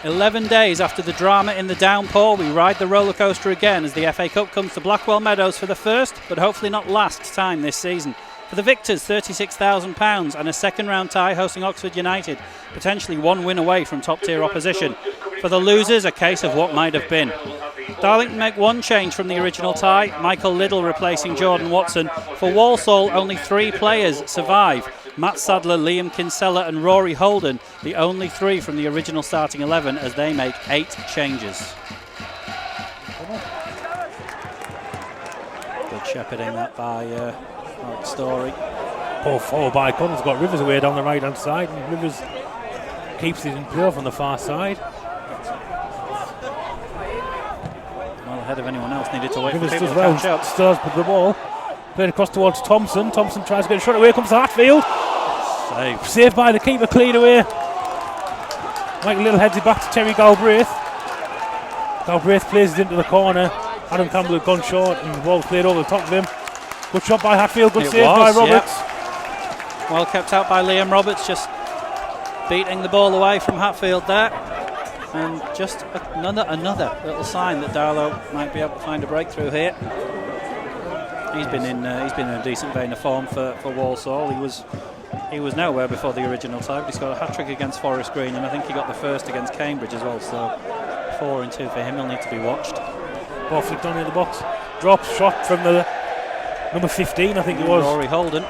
11 days after the drama in the downpour, we ride the roller coaster again as the FA Cup comes to Blackwell Meadows for the first, but hopefully not last time this season. For the victors, £36,000 and a second round tie hosting Oxford United, potentially one win away from top tier opposition. For the losers, a case of what might have been. Darlington make one change from the original tie, Michael Liddell replacing Jordan Watson. For Walsall, only 3 players survive. Matt Sadler, Liam Kinsella and Rory Holden, the only 3 from the original starting 11 as they make 8 changes. Good shepherding that by Mark Story. Poor foul by Connell's got Rivers away down the right hand side, and Rivers keeps it in play from the far side. Well ahead of anyone else, needed to wait Rivers for people does to well, catch up. stirs with the ball. Played across towards Thompson. Thompson tries to get a shot away, comes to Hatfield. Saved by the keeper, cleared away. Michael Little heads it back to Terry Galbraith. Galbraith plays it into the corner. Adam Campbell had gone short and the ball played over the top of him. Good shot by Hatfield, good save by Roberts. Yep. Well kept out by Liam Roberts, just beating the ball away from Hatfield there. And just another little sign that Darlo might be able to find a breakthrough here. He's been in a decent vein of form for Walsall. He was nowhere before the original tie, but he scored a hat-trick against Forest Green, and I think he got the first against Cambridge as well, so 4 and 2 for him. He'll need to be watched. Ball flicked on in the box. Drop shot from the number 15, I think it was. Rory Holden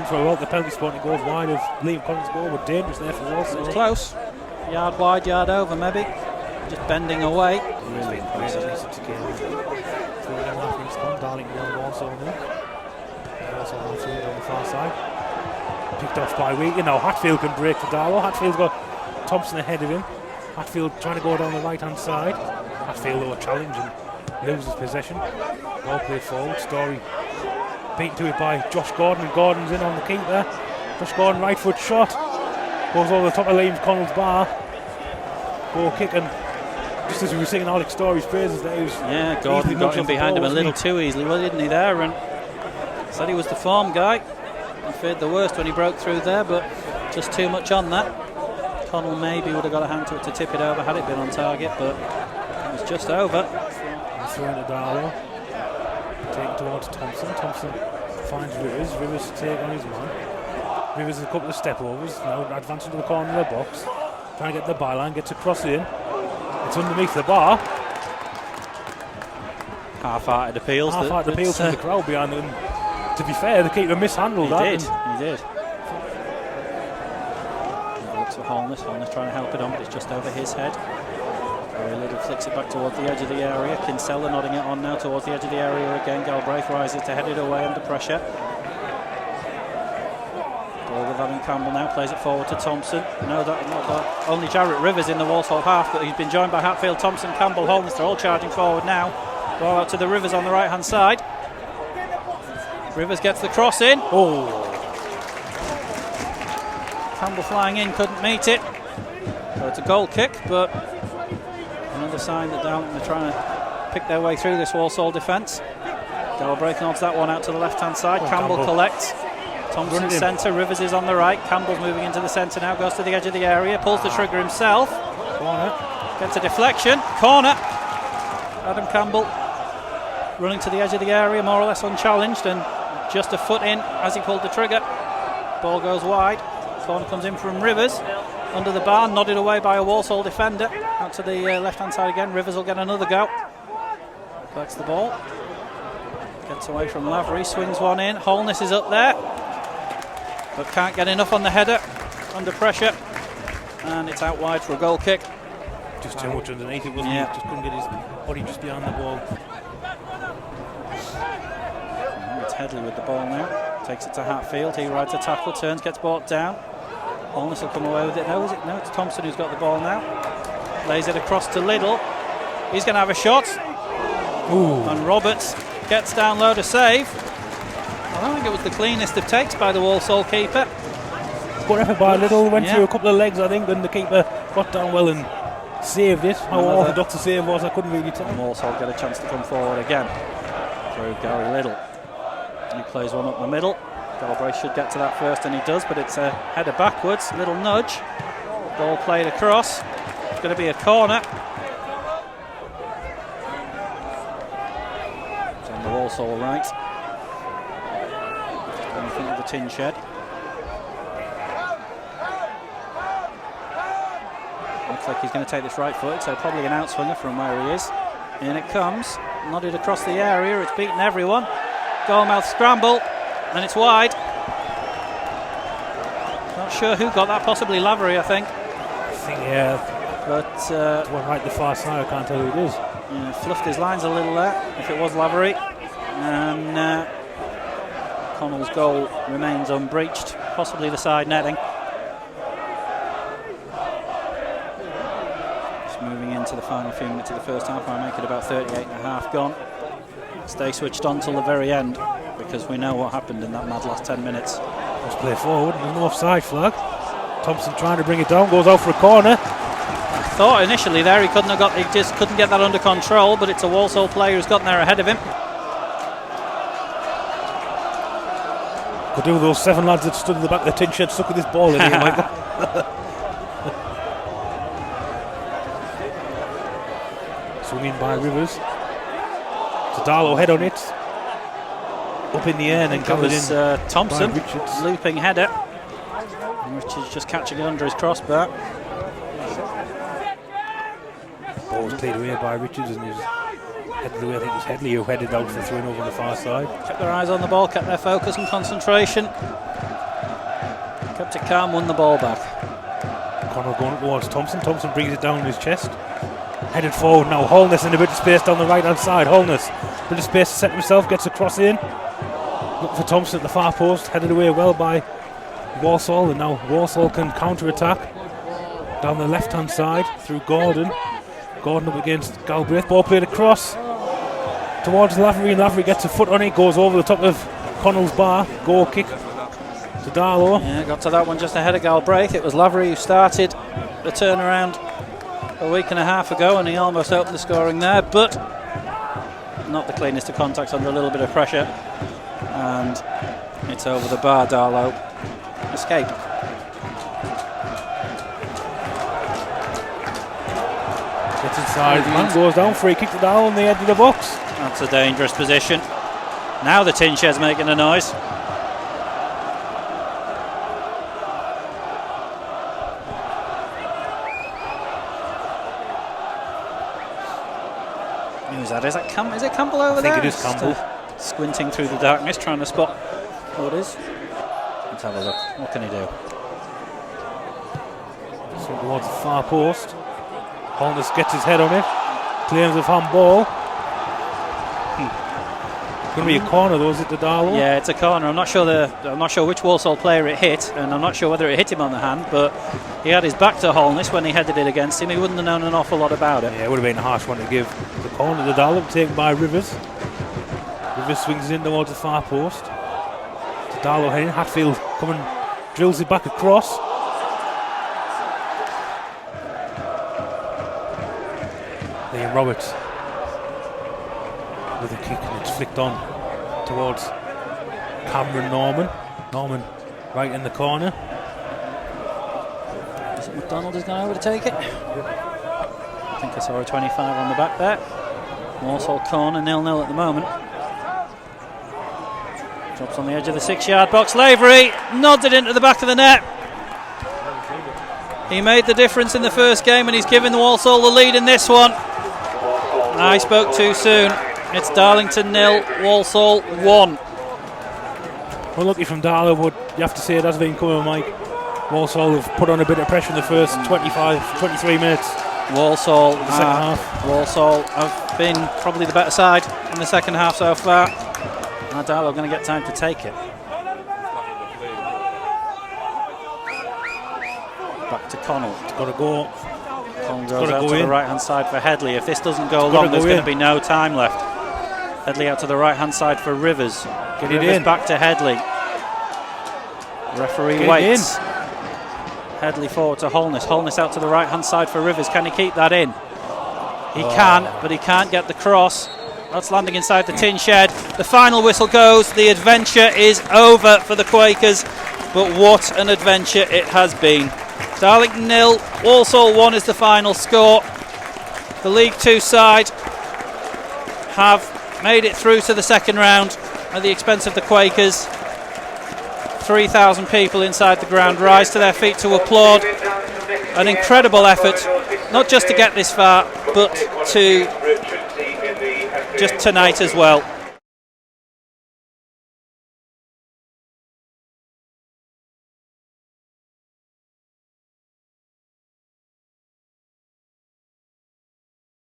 throw out the penalty spot, and it goes wide of Liam Collins' goal, but dangerous there for Walsall. It was close. Yard wide, yard over maybe. Just bending away. Really impressive. Darlington and Walsall now. Walsall on the far side. Picked off by Wheaton. Now Hatfield can break for Darlo. Hatfield's got Thompson ahead of him. Hatfield trying to go down the right hand side. Hatfield though a challenge and loses possession. Ball played forward. Story beaten to it by Josh Gordon, and Gordon's in on the keeper. Josh Gordon right foot shot. Goes over the top of Liam Connell's bar. Goal kick, and just as we were singing Alex Story's praises there, he was Gordon got in behind him a little too easily, well, didn't he there? And said he was the form guy. He feared the worst when he broke through there, but just too much on that. Connell maybe would have got a hand to it to tip it over had it been on target, but it was just over. Throwing to Darlo. Taken towards Thompson. Thompson finds Rivers. Rivers to take on his man. Rivers has a couple of step overs. Now advancing to the corner of the box. Trying to get the byline, gets across in. It's underneath the bar. Half-hearted appeals. Half-hearted appeals from the crowd behind them. To be fair, the keeper mishandled that. He did. Looks for Holness. Holness trying to help it on, but it's just over his head. Very little flicks it back towards the edge of the area. Kinsella nodding it on now towards the edge of the area again. Galbraith rises to head it away under pressure. Ball with Adam Campbell now, plays it forward to Thompson. No, not that. Only Jarrett Rivers in the Walsall half, but he's been joined by Hatfield, Thompson, Campbell, Holness. They're all charging forward now. Ball out to the Rivers on the right hand side. Rivers gets the cross in. Campbell flying in, couldn't meet it. So it's a goal kick, but another sign that Darlington are trying to pick their way through this Walsall defence. Galbraith nods that one out to the left hand side. Campbell collects. Thompson centre, Rivers is on the right. Campbell's moving into the centre now, goes to the edge of the area, pulls the trigger himself. Corner. Gets a deflection. Corner. Adam Campbell running to the edge of the area, more or less unchallenged, and just a foot in as he pulled the trigger. Ball goes wide. Corner comes in from Rivers. Under the bar, nodded away by a Walsall defender. Out to the left hand side again. Rivers will get another go. Collects the ball. Gets away from Lavery, swings one in. Holness is up there, but can't get enough on the header. Under pressure, and it's out wide for a goal kick. Just too much underneath it, wasn't he? Just couldn't get his body just behind the ball. It's Headley with the ball now. Takes it to Hatfield. He rides a tackle, turns, gets brought down. Holness will come away with it. No, it's Thompson who's got the ball now. Lays it across to Liddell. He's going to have a shot. And Roberts gets down low to save. I don't think it was the cleanest of takes by the Walsall keeper. Good effort by Liddell. Went through a couple of legs, I think, and the keeper got down well and saved it. How orthodox the save was, I couldn't really tell. And Walsall get a chance to come forward again through Gary Liddell. He plays one up the middle. Galbraith should get to that first, and he does, but it's a header backwards. Little nudge. Ball played across. It's going to be a corner. It's on the Walsall right. In front of the tin shed. Looks like he's going to take this right foot, so probably an outswinger from where he is. In it comes, nodded across the area, it's beaten everyone. Goalmouth scramble, and it's wide. Not sure who got that, possibly Lavery, I think. Yeah. But one right the far side, I can't tell who it is. Yeah, fluffed his lines a little there, if it was Lavery. And Connell's goal remains unbreached, possibly the side netting. Moving into the final few minutes of the first half, I make it about 38 and a half gone. Stay switched on till the very end, because we know what happened in that mad last 10 minutes. Let's play forward, there's no offside flag. Thompson trying to bring it down, goes out for a corner. I thought initially there he just couldn't get that under control, but it's a Walsall player who's gotten there ahead of him. Could do with those 7 lads that stood in the back of the tin shed stuck with this ball in here, Michael. Swung in by Rivers. So Darlo head on it. Up in the air and then gathered in. Thompson, looping header. And Richards just catching it under his crossbar. Ball was played away by Richards and he's headed away. I think it was Headley who headed out for throwing over on the far side. Kept their eyes on the ball, kept their focus and concentration. Kept it calm, won the ball back. Connell going towards Thompson. Thompson brings it down on his chest. Headed forward now. Holness in a bit of space down the right hand side. Holness, bit of space to set himself, gets a cross in. Look for Thompson at the far post. Headed away well by Walsall, and now Walsall can counter attack down the left hand side through Gordon. Gordon up against Galbraith. Ball played across towards Lavery, and Lavery gets a foot on it, goes over the top of Connell's bar. Goal kick to Darlo. Yeah, got to that one just ahead of Galbraith. It was Lavery who started the turnaround a week and a half ago, and he almost opened the scoring there, but not the cleanest of contacts under a little bit of pressure, and it's over the bar. Darlo escape. Gets inside, man goes down, free kick to Darlo on the edge of the box. That's a dangerous position. Now the tin shed's making a noise. Who's that? Is it Campbell over there? I think it is Campbell. Squinting through the darkness, trying to spot who it is. Let's have a look. What can he do? So towards the far post. Holness gets his head on it. Claims of handball. Going to be a corner though, is it, to Darlo? Yeah, it's a corner. I'm not sure which Walsall player it hit, and I'm not sure whether it hit him on the hand, but he had his back to Holness when he headed it against him. He wouldn't have known an awful lot about it. Yeah, it would have been a harsh one to give. The corner to Darlo, taken by Rivers. Rivers swings in towards the far post. To Darlo heading. Hatfield coming, drills it back across. Liam Roberts with a kick, and it's flicked on towards Cameron Norman. Norman right in the corner. Is it McDonald who's gone over to take it? I think I saw a 25 on the back there. Walsall corner, 0-0 at the moment. Drops on the edge of the 6-yard box. Lavery nods it into the back of the net. He made the difference in the first game, and he's given Walsall the lead in this one. I spoke too soon. It's Darlington 0, Walsall 1. Well, lucky from Darlo, but you have to say it has been coming, Mike. Walsall have put on a bit of pressure in the first 23 minutes. Walsall, the second half. Walsall have been probably the better side in the second half so far. Now Darlo going to get time to take it. Back to Connell. It's got to go. Connell goes out to the right hand side for Headley. If this doesn't go long, there's going to be no time left. Headley out to the right hand side for Rivers. Get Rivers it in. Back to Headley. Referee waits. Headley forward to Holness. Holness out to the right hand side for Rivers. Can he keep that in? He can, but he can't get the cross. That's landing inside the tin shed. The final whistle goes. The adventure is over for the Quakers, but what an adventure it has been. Darlington 0, Walsall 1 is the final score. The League Two side have made it through to the second round at the expense of the Quakers. 3,000 people inside the ground rise to their feet to applaud. An incredible effort, not just to get this far, but to just tonight as well.